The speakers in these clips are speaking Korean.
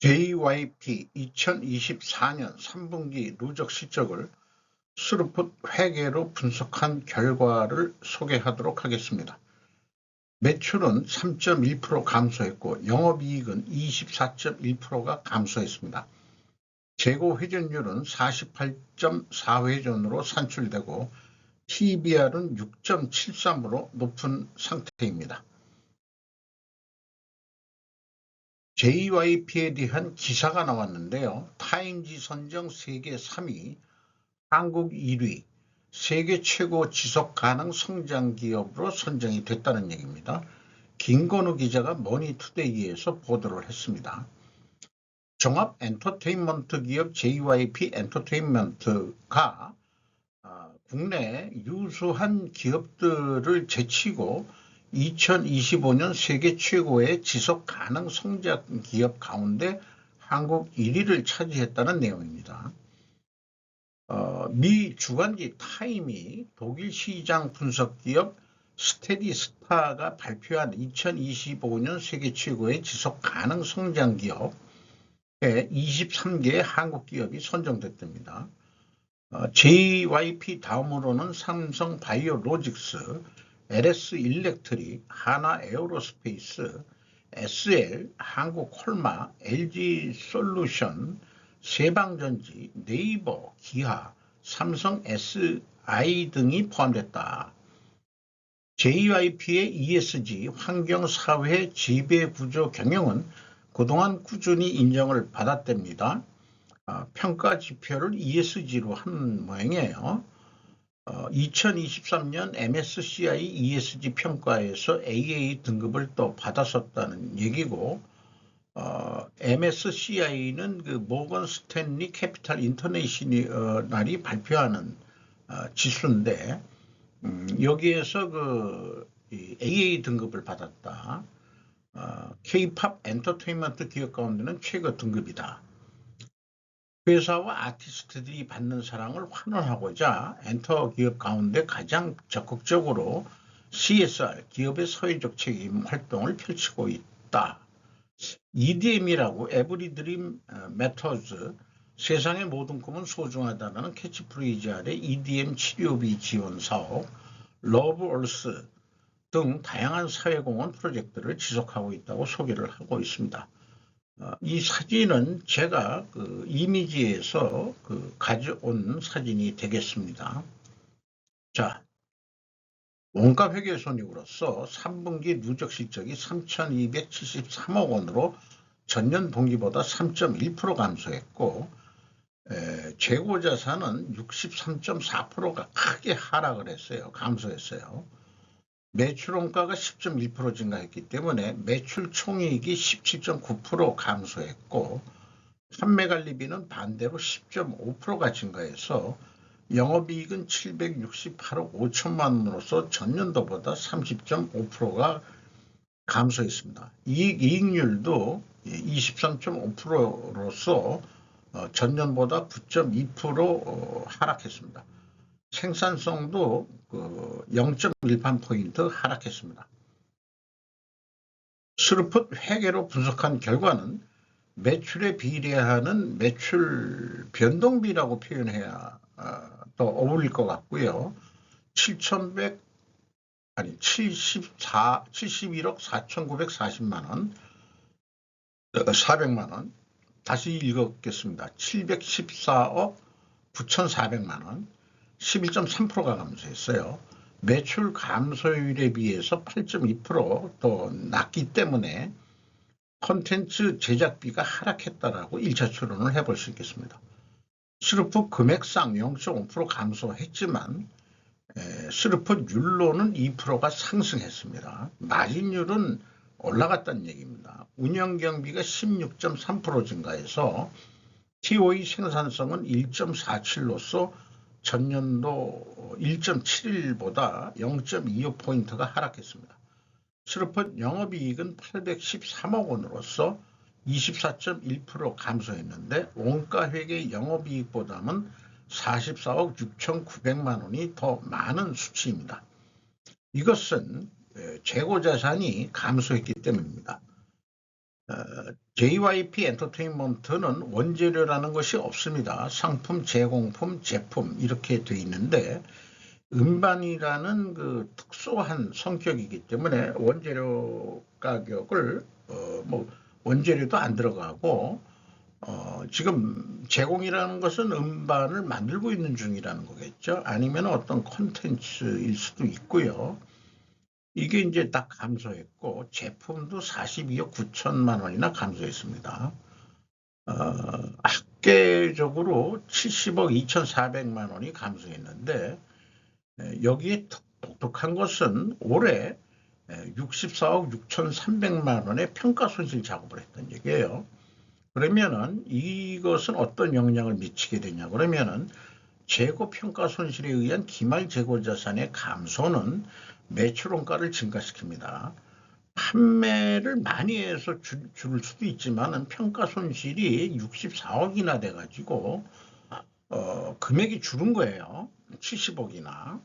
JYP 2024년 3분기 누적 실적을 스루풋 회계로 분석한 결과를 소개하도록 하겠습니다. 매출은 3.1% 감소했고 영업이익은 24.1%가 감소했습니다. 재고 회전율은 48.4회전으로 산출되고 TBR은 6.73으로 높은 상태입니다. JYP에 대한 기사가 나왔는데요. 타임지 선정 세계 3위, 한국 1위, 세계 최고 지속가능 성장 기업으로 선정이 됐다는 얘기입니다. 김건우 기자가 머니투데이에서 보도를 했습니다. 종합 엔터테인먼트 기업 JYP 엔터테인먼트가 국내 유수한 기업들을 제치고 2025년 세계 최고의 지속 가능 성장 기업 가운데 한국 1위를 차지했다는 내용입니다. 미 주간지 타임이 독일 시장 분석 기업 스테디스타가 발표한 2025년 세계 최고의 지속 가능 성장 기업에 23개의 한국 기업이 선정됐답니다. JYP 다음으로는 삼성 바이오로직스, LS 일렉트릭, 하나 에어로스페이스, SL, 한국 콜마, LG 솔루션, 세방전지, 네이버, 기아, 삼성 SI 등이 포함됐다. JYP의 ESG 환경사회 지배구조 경영은 그동안 꾸준히 인정을 받았답니다. 평가 지표를 ESG로 한 모양이에요. 2023년 MSCI ESG 평가에서 AA 등급을 또 받았었다는 얘기고, MSCI는 그 모건 스탠리 캐피탈 인터내셔널이 발표하는 지수인데, 여기에서 그 AA 등급을 받았다. K-팝 엔터테인먼트 기업 가운데는 최고 등급이다. 회사와 아티스트들이 받는 사랑을 환원하고자 엔터 기업 가운데 가장 적극적으로 CSR, 기업의 사회적 책임 활동을 펼치고 있다. EDM이라고 Every Dream Matters, 세상의 모든 꿈은 소중하다는 캐치프레이즈 아래 EDM 치료비 지원 사업, 러브 얼스 등 다양한 사회공헌 프로젝트를 지속하고 있다고 소개를 하고 있습니다. 이 사진은 제가 그 이미지에서 가져온 사진이 되겠습니다. 자, 원가회계손익으로서 3분기 누적 실적이 3,273억 원으로 전년 동기보다 3.1% 감소했고, 재고자산은 63.4%가 크게 하락을 했어요. 감소했어요. 매출 원가가 10.1% 증가했기 때문에 매출 총이익이 17.9% 감소했고, 판매관리비는 반대로 10.5%가 증가해서 영업이익은 768억 5천만 원으로서 전년도보다 30.5%가 감소했습니다. 이익률도 23.5%로서 전년보다 9.2% 하락했습니다. 생산성도 0.18포인트 하락했습니다. 스루풋 회계로 분석한 결과는 매출에 비례하는 매출 변동비라고 표현해야 더 어울릴 것 같고요. 71억 4,940만 원, 400만 원, 다시 읽었겠습니다. 714억 9,400만 원, 11.3%가 감소했어요. 매출 감소율에 비해서 8.2% 더 낮기 때문에 콘텐츠 제작비가 하락했다라고 1차 추론을 해볼 수 있겠습니다. 스루풋 금액상 0.5% 감소했지만 스루풋 율로는 2%가 상승했습니다. 마진율은 올라갔다는 얘기입니다. 운영경비가 16.3% 증가해서 TOE 생산성은 1.47로서 전년도 1.71보다 0.25포인트가 하락했습니다. 스루풋 영업이익은 813억 원으로서 24.1% 감소했는데 원가회계 영업이익보다는 44억 6,900만 원이 더 많은 수치입니다. 이것은 재고자산이 감소했기 때문입니다. JYP 엔터테인먼트는 원재료라는 것이 없습니다. 상품, 제공품, 제품 이렇게 돼 있는데 음반이라는 그 특수한 성격이기 때문에 원재료 가격을 뭐 원재료도 안 들어가고 지금 제공이라는 것은 음반을 만들고 있는 중이라는 거겠죠. 아니면 어떤 콘텐츠일 수도 있고요. 이게 이제 딱 감소했고 제품도 42억 9천만 원이나 감소했습니다. 합계적으로 70억 2,400만 원이 감소했는데 여기에 독특한 것은 올해 64억 6,300만 원의 평가 손실 작업을 했던 얘기예요. 그러면은 이것은 어떤 영향을 미치게 되냐 그러면은 재고 평가 손실에 의한 기말 재고 자산의 감소는 매출 원가를 증가시킵니다. 판매를 많이 해서 줄 수도 있지만 평가 손실이 64억이나 돼가지고 금액이 줄은 거예요. 70억이나.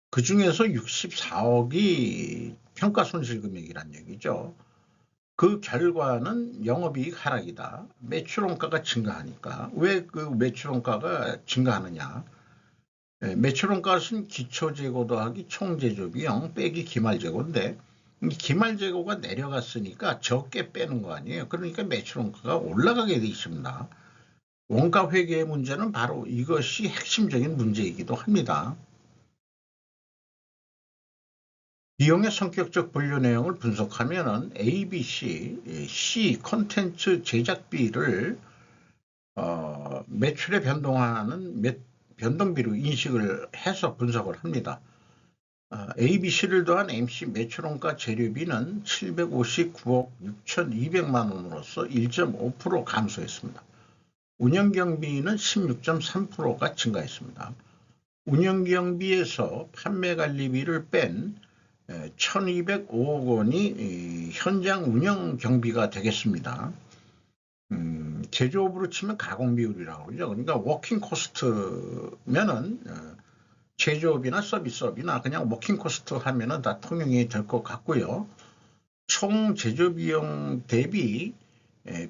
그 중에서 64억이 평가 손실 금액이란 얘기죠. 그 결과는 영업이익 하락이다. 매출 원가가 증가하니까. 왜 그 매출 원가가 증가하느냐. 매출 원가는 기초 재고 더하기 총 제조 비용 빼기 기말 재고인데 기말 재고가 내려갔으니까 적게 빼는 거 아니에요. 그러니까 매출 원가가 올라가게 돼 있습니다. 원가 회계의 문제는 바로 이것이 핵심적인 문제이기도 합니다. 비용의 성격적 분류 내용을 분석하면은 A, B, C 콘텐츠 제작비를 매출에 변동하는 변동비로 인식을 해서 분석을 합니다. A, B, C를 더한 MC 매출원가 재료비는 759억 6,200만 원으로서 1.5% 감소했습니다. 운영경비는 16.3%가 증가했습니다. 운영경비에서 판매관리비를 뺀 1,205억 원이 현장 운영경비가 되겠습니다. 제조업으로 치면 가공비율이라고 그러죠. 그러니까 워킹 코스트면은 제조업이나 서비스업이나 그냥 워킹 코스트 하면은 다 통용이 될 것 같고요. 총 제조 비용 대비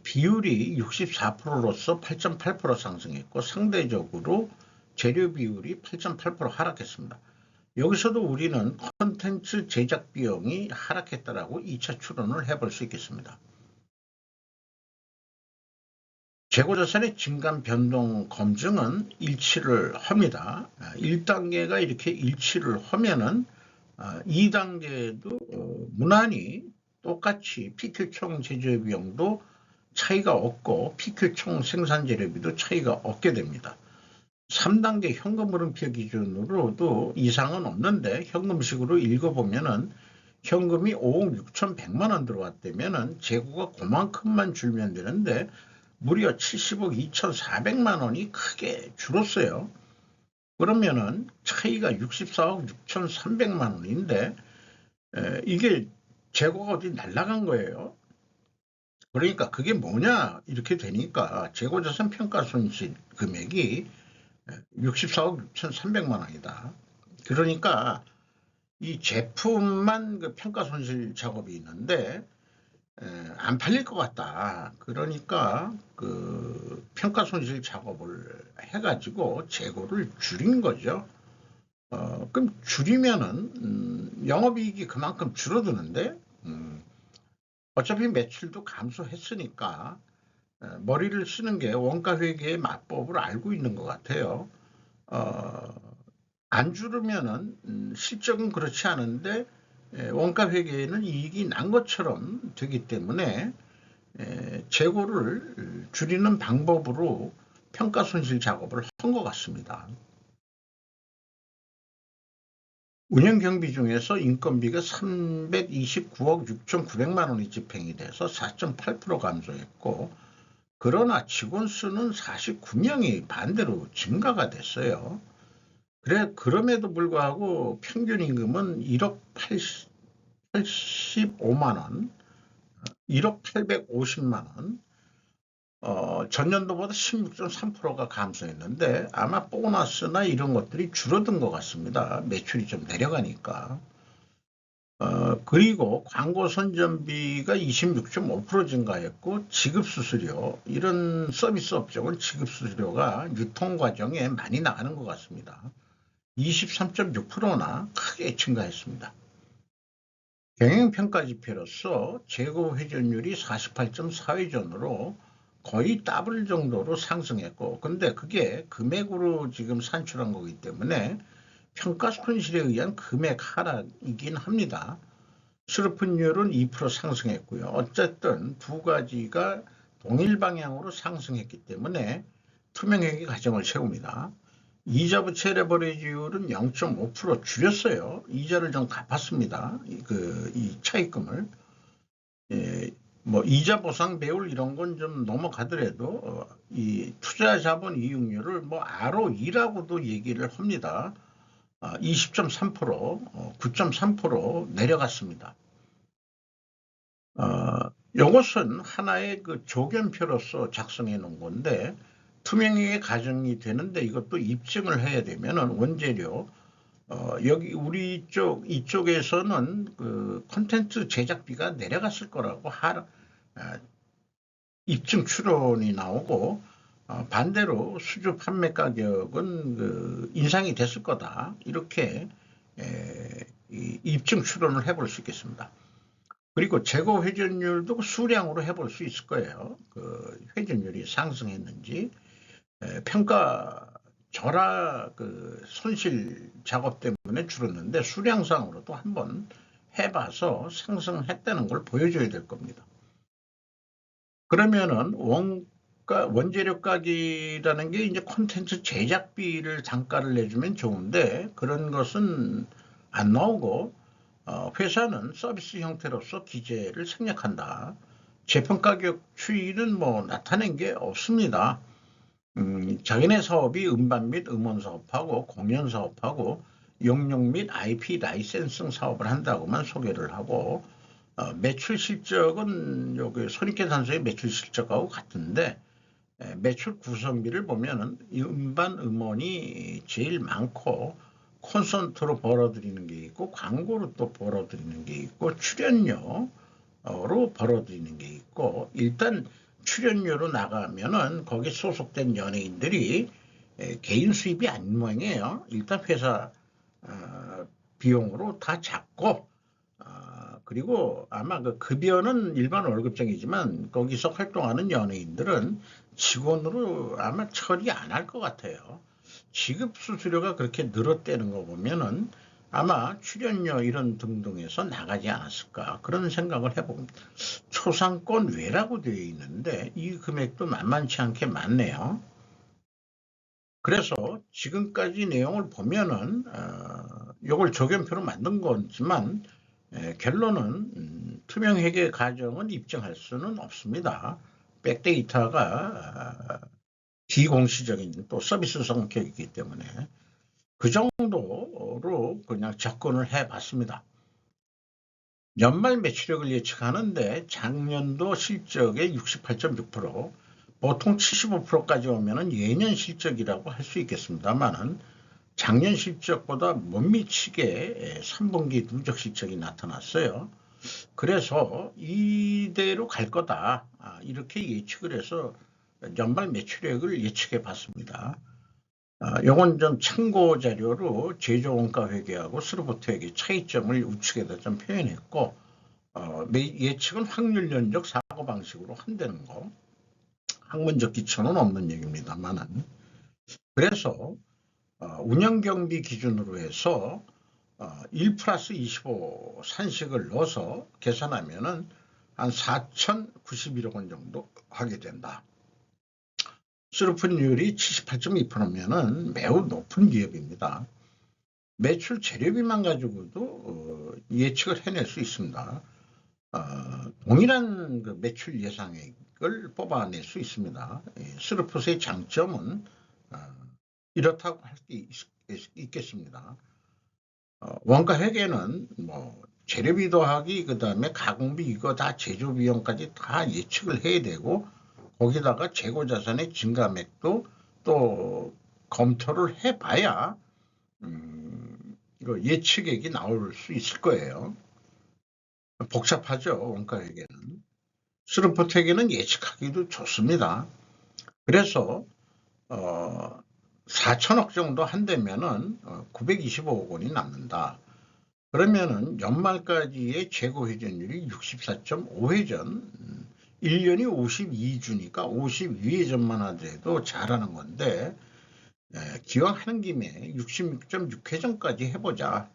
비율이 64%로서 8.8% 상승했고 상대적으로 재료 비율이 8.8% 하락했습니다. 여기서도 우리는 콘텐츠 제작 비용이 하락했다라고 2차 추론을 해볼 수 있겠습니다. 재고자산의 증감 변동 검증은 일치를 합니다. 1단계가 이렇게 일치를 하면은 2단계도 무난히 똑같이 PQ 총 제조 비용도 차이가 없고 PQ 총 생산 재료비도 차이가 없게 됩니다. 3단계 현금 흐름표 기준으로도 이상은 없는데 현금식으로 읽어보면은 현금이 5억 6,100만 원 들어왔다면은 재고가 그만큼만 줄면 되는데 무려 70억 2,400만 원이 크게 줄었어요. 그러면은 차이가 64억 6,300만 원인데 이게 재고가 어디 날아간 거예요. 그러니까 그게 뭐냐 이렇게 되니까 재고자산 평가손실 금액이 64억 6,300만 원이다. 그러니까 이 제품만 그 평가손실 작업이 있는데 안 팔릴 것 같다. 그러니까 그 평가손실 작업을 해가지고 재고를 줄인 거죠. 그럼 줄이면은 영업이익이 그만큼 줄어드는데 어차피 매출도 감소했으니까 머리를 쓰는 게 원가회계의 마법을 알고 있는 것 같아요. 안 줄으면은 실적은 그렇지 않은데 원가회계에는 이익이 난 것처럼 되기 때문에 재고를 줄이는 방법으로 평가손실 작업을 한 것 같습니다. 운영경비 중에서 인건비가 329억 6,900만 원이 집행이 돼서 4.8% 감소했고 그러나 직원 수는 49명이 반대로 증가가 됐어요. 그럼에도 불구하고 평균 임금은 1억 85만 원, 1억 850만 원, 전년도보다 16.3%가 감소했는데 아마 보너스나 이런 것들이 줄어든 것 같습니다. 매출이 좀 내려가니까. 그리고 광고 선전비가 26.5% 증가했고 지급수수료, 이런 서비스 업종은 지급수수료가 유통 과정에 많이 나가는 것 같습니다. 23.6%나 크게 증가했습니다. 경영평가지표로서 재고 회전율이 48.4회전으로 거의 더블 정도로 상승했고, 근데 그게 금액으로 지금 산출한 거기 때문에 평가 손실에 의한 금액 하락이긴 합니다. 수르픈율은 2% 상승했고요. 어쨌든 두 가지가 동일 방향으로 상승했기 때문에 투명회계 가정을 세웁니다. 이자 부채 레버리지율은 0.5% 줄였어요. 이자를 좀 갚았습니다. 이 차입금을. 뭐 이자 보상 배울 이런 건 좀 넘어가더라도 이 투자 자본 이익률을 뭐 ROE라고도 얘기를 합니다. 20.3%, 9.3% 내려갔습니다. 이것은 하나의 그 조견표로서 작성해 놓은 건데, 투명하게 가정이 되는데 이것도 입증을 해야 되면은 원재료, 여기 우리 이쪽에서는 그 콘텐츠 제작비가 내려갔을 거라고 입증 추론이 나오고, 반대로 수주 판매 가격은 그 인상이 됐을 거다, 이렇게 입증 추론을 해볼 수 있겠습니다. 그리고 재고 회전율도 수량으로 해볼 수 있을 거예요. 그 회전율이 상승했는지, 평가 절하 그 손실 작업 때문에 줄었는데 수량상으로도 한번 해봐서 상승했다는 걸 보여줘야 될 겁니다. 그러면은 원재료 가격이라는 게 이제 콘텐츠 제작비를 단가를 내주면 좋은데, 그런 것은 안 나오고, 회사는 서비스 형태로서 기재를 생략한다. 제품 가격 추이는 뭐 나타낸 게 없습니다. 자기네 사업이 음반 및 음원 사업하고 공연 사업하고 용역 및 IP 라이센싱 사업을 한다고만 소개를 하고, 매출 실적은 여기 손익계산서의 매출 실적하고 같은데, 매출 구성비를 보면은 음반 음원이 제일 많고, 콘서트로 벌어들이는 게 있고, 광고로 또 벌어들이는 게 있고, 출연료로 벌어들이는 게 있고, 일단 출연료로 나가면은 거기 소속된 연예인들이 개인 수입이 아닌 모양이에요. 일단 회사 비용으로 다 잡고, 그리고 아마 그 급여는 일반 월급쟁이지만 거기서 활동하는 연예인들은 직원으로 아마 처리 안 할 것 같아요. 지급 수수료가 그렇게 늘었다는 거 보면은 아마 출연료 이런 등등에서 나가지 않았을까, 그런 생각을 해봅니다. 초상권 외라고 되어 있는데 이 금액도 만만치 않게 많네요. 그래서 지금까지 내용을 보면은 이걸 조견표로 만든 거지만, 결론은 투명회계 가정은 입증할 수는 없습니다. 백데이터가 비공시적인 또 서비스 성격이기 때문에 그 정도로 그냥 접근을 해봤습니다. 연말 매출액을 예측하는데 작년도 실적의 68.6%, 보통 75%까지 오면은 예년 실적이라고 할 수 있겠습니다만은 작년 실적보다 못 미치게 3분기 누적 실적이 나타났어요. 그래서 이대로 갈 거다, 이렇게 예측을 해서 연말 매출액을 예측해 봤습니다. 요건 좀 참고 자료로 제조원가 회계하고 스루버트 회계 차이점을 우측에다 좀 표현했고, 예측은 확률 연적 사고방식으로 한다는 거, 학문적 기초는 없는 얘기입니다만은. 그래서 운영경비 기준으로 해서 1 플러스 25 산식을 넣어서 계산하면은 한 4,091억 원 정도 하게 된다. 수르픈율이 78.2%면은 매우 높은 기업입니다. 매출 재료비만 가지고도 예측을 해낼 수 있습니다. 동일한 그 매출 예상액을 뽑아낼 수 있습니다. 스루풋의 장점은 이렇다고 할 수 있겠습니다. 원가 회계는 뭐 재료비 더하기 그다음에 가공비 이거 다 제조 비용까지 다 예측을 해야 되고, 거기다가 재고 자산의 증가액도 또 검토를 해봐야 이거 예측액이 나올 수 있을 거예요. 복잡하죠. 원가회계는. 스루포트회계는 예측하기도 좋습니다. 그래서 4천억 정도 한다면은 925억 원이 남는다. 그러면은 연말까지의 재고 회전율이 64.5회전, 1년이 52주니까 52회전만 하더라도 잘하는 건데, 기왕 하는 김에 66.6회전까지 해보자.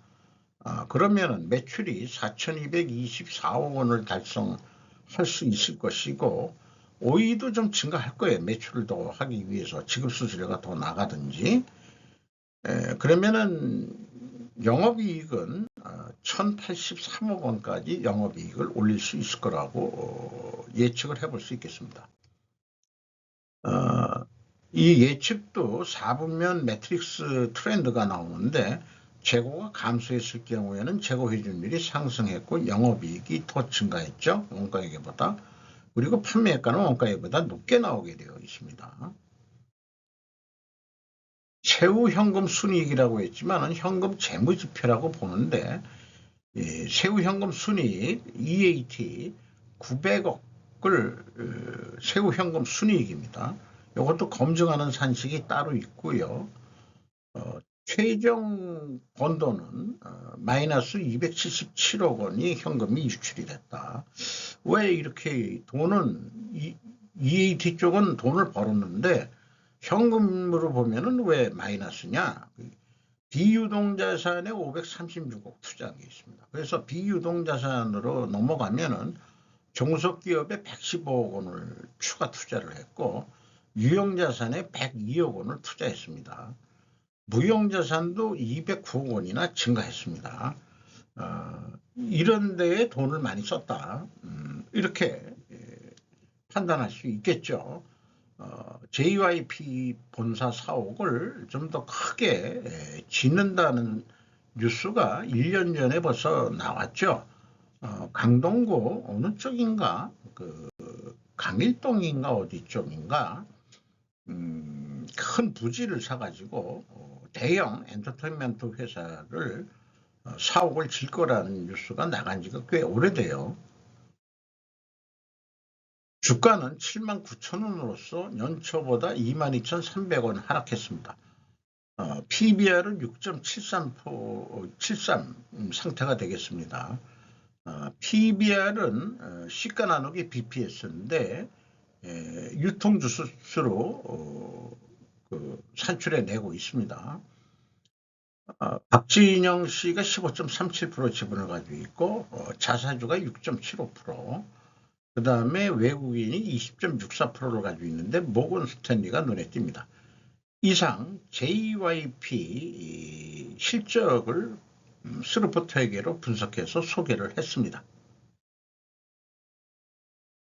그러면은 매출이 4,224억 원을 달성할 수 있을 것이고, 오이도 좀 증가할 거예요. 매출을 더 하기 위해서 지급 수수료가 더 나가든지. 그러면은 영업이익은 1,083억 원까지 영업이익을 올릴 수 있을 거라고 예측을 해볼 수 있겠습니다. 이 예측도 4분면 매트릭스 트렌드가 나오는데, 재고가 감소했을 경우에는 재고 회전율이 상승했고 영업이익이 더 증가했죠. 원가액보다. 그리고 판매액가는 원가액보다 높게 나오게 되어 있습니다. 세후 현금 순이익이라고 했지만 현금 재무지표라고 보는데, 세후 현금 순이익 EAT 900억을 세후 현금 순이익입니다. 이것도 검증하는 산식이 따로 있고요. 최종 번도는 마이너스 277억 원이 현금이 유출이 됐다. 왜 이렇게 돈은 EAT 쪽은 돈을 벌었는데 현금으로 보면은 왜 마이너스냐? 비유동자산에 536억 투자한 게 있습니다. 그래서 비유동자산으로 넘어가면은 종속기업에 115억 원을 추가 투자를 했고 유형자산에 102억 원을 투자했습니다. 무형자산도 209억 원이나 증가했습니다. 이런 데에 돈을 많이 썼다. 이렇게 판단할 수 있겠죠. JYP 본사 사옥을 좀 더 크게 짓는다는 뉴스가 1년 전에 벌써 나왔죠. 강동구 어느 쪽인가, 강일동인가 어디 쪽인가, 큰 부지를 사가지고 대형 엔터테인먼트 회사를 사옥을 질 거라는 뉴스가 나간 지가 꽤 오래돼요. 주가는 79,000원으로서 연초보다 22,300원 하락했습니다. PBR은 6.73 상태가 되겠습니다. PBR은 시가 나누기 BPS인데 유통주수로 산출해 내고 있습니다. 박진영 씨가 15.37% 지분을 가지고 있고 자사주가 6.75%, 그 다음에 외국인이 20.64%를 가지고 있는데 모건 스탠리가 눈에 띕니다. 이상 JYP 실적을 스루포트회계로 분석해서 소개를 했습니다.